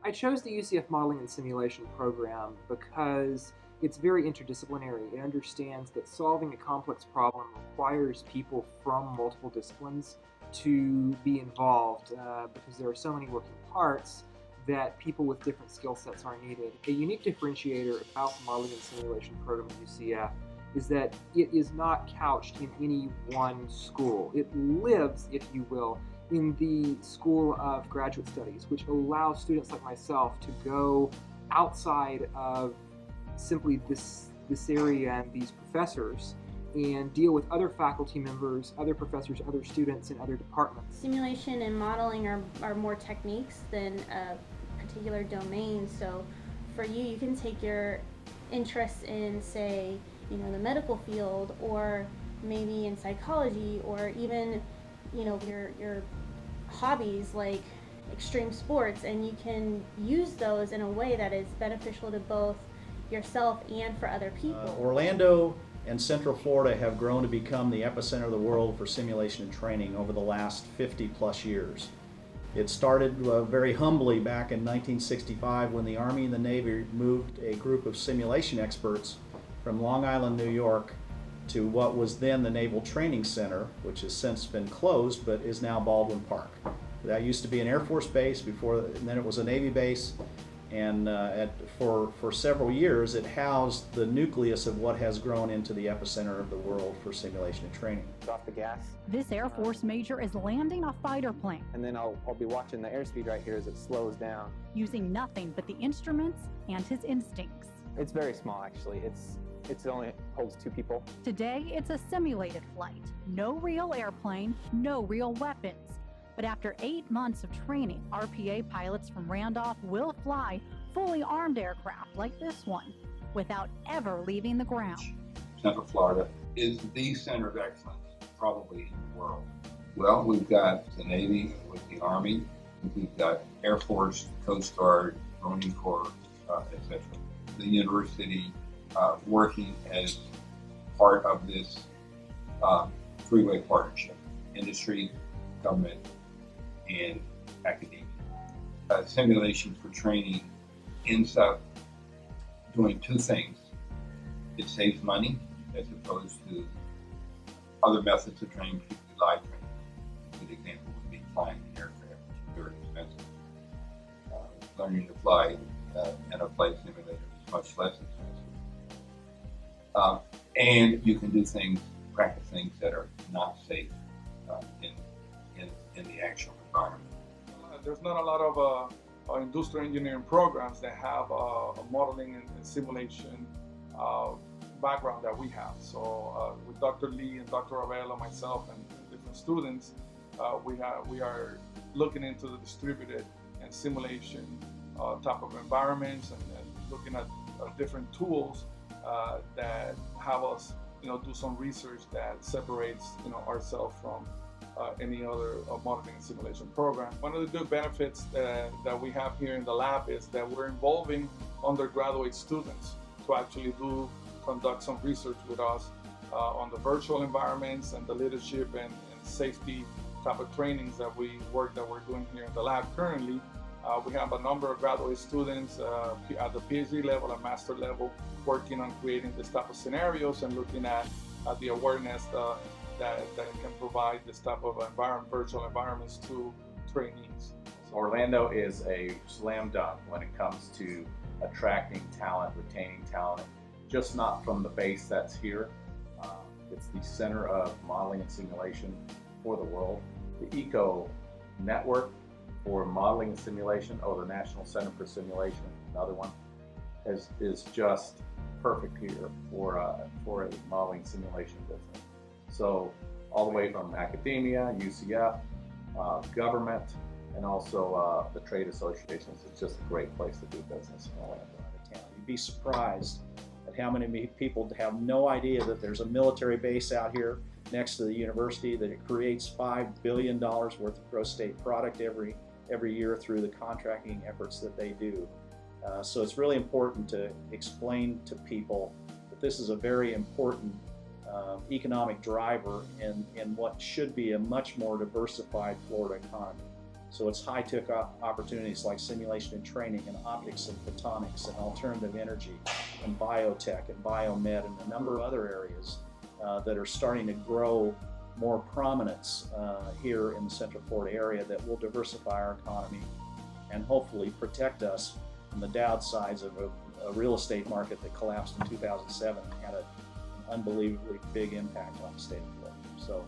I chose the UCF Modeling and Simulation program because it's very interdisciplinary. It understands that solving a complex problem requires people from multiple disciplines to be involved because there are so many working parts that people with different skill sets are needed. A unique differentiator about the Modeling and Simulation program at UCF is that it is not couched in any one school. It lives, if you will, in the School of Graduate Studies, which allows students like myself to go outside of simply this area and these professors and deal with other faculty members, other professors, other students in other departments. Simulation and modeling are more techniques than a particular domain. So for you, you can take your interests in, say, the medical field, or maybe in psychology, or even your hobbies like extreme sports, and you can use those in a way that is beneficial to both yourself and for other people. Orlando and Central Florida have grown to become the epicenter of the world for simulation and training over the last 50 plus years. It started very humbly back in 1965 when the Army and the Navy moved a group of simulation experts from Long Island, New York to what was then the Naval Training Center, which has since been closed but is now Baldwin Park. That used to be an Air Force base before, and then it was a Navy base, and for several years it housed the nucleus of what has grown into the epicenter of the world for simulation and training. Off the gas. This Air Force major is landing a fighter plane. And then I'll be watching the airspeed right here as it slows down. Using nothing but the instruments and his instincts. It's very small actually. It only holds 2 people. Today, it's a simulated flight. No real airplane, no real weapons. But after 8 months of training, RPA pilots from Randolph will fly fully armed aircraft like this one without ever leaving the ground. Central Florida is the center of excellence probably in the world. Well, we've got the Navy with the Army, we've got Air Force, Coast Guard, Marine Corps, etc. The university working as part of this three-way partnership: industry, government, and academia. Simulation for training ends up doing 2 things. It saves money as opposed to other methods of training, particularly live training. A good example would be flying an aircraft, which is very expensive. Learning to fly in a flight simulator is much less expensive. And you can do things, practice things that are not safe in the actual environment. There's not a lot of industrial engineering programs that have a modeling and simulation background that we have. So with Dr. Lee and Dr. Ravello, myself, and different students, we are looking into the distributed and simulation type of environments, and looking at different tools that have us, do some research that separates, ourselves from any other modeling and simulation program. One of the good benefits that we have here in the lab is that we're involving undergraduate students to actually conduct some research with us on the virtual environments and the leadership and safety type of trainings that we're doing here in the lab currently. We have a number of graduate students at the PhD level and master level working on creating this type of scenarios and looking at the awareness that it can provide this type of virtual environments to trainees. Orlando is a slam dunk when it comes to attracting talent, retaining talent, just not from the base that's here. It's the center of modeling and simulation for the world. The ECO network for modeling and simulation, the National Center for Simulation, another one, is just perfect here for a modeling and simulation business. So all the way from academia, UCF, government, and also the trade associations. It's just a great place to do business in Orlando. You'd be surprised at how many people have no idea that there's a military base out here next to the university, that it creates $5 billion worth of gross state product every year through the contracting efforts that they do. So it's really important to explain to people that this is a very important economic driver in what should be a much more diversified Florida economy. So it's high-tech opportunities like simulation and training and optics and photonics and alternative energy and biotech and biomed and a number of other areas that are starting to grow more prominence here in the Central Florida area that will diversify our economy and hopefully protect us from the downsides of a real estate market that collapsed in 2007 and had an unbelievably big impact on the state of Florida. So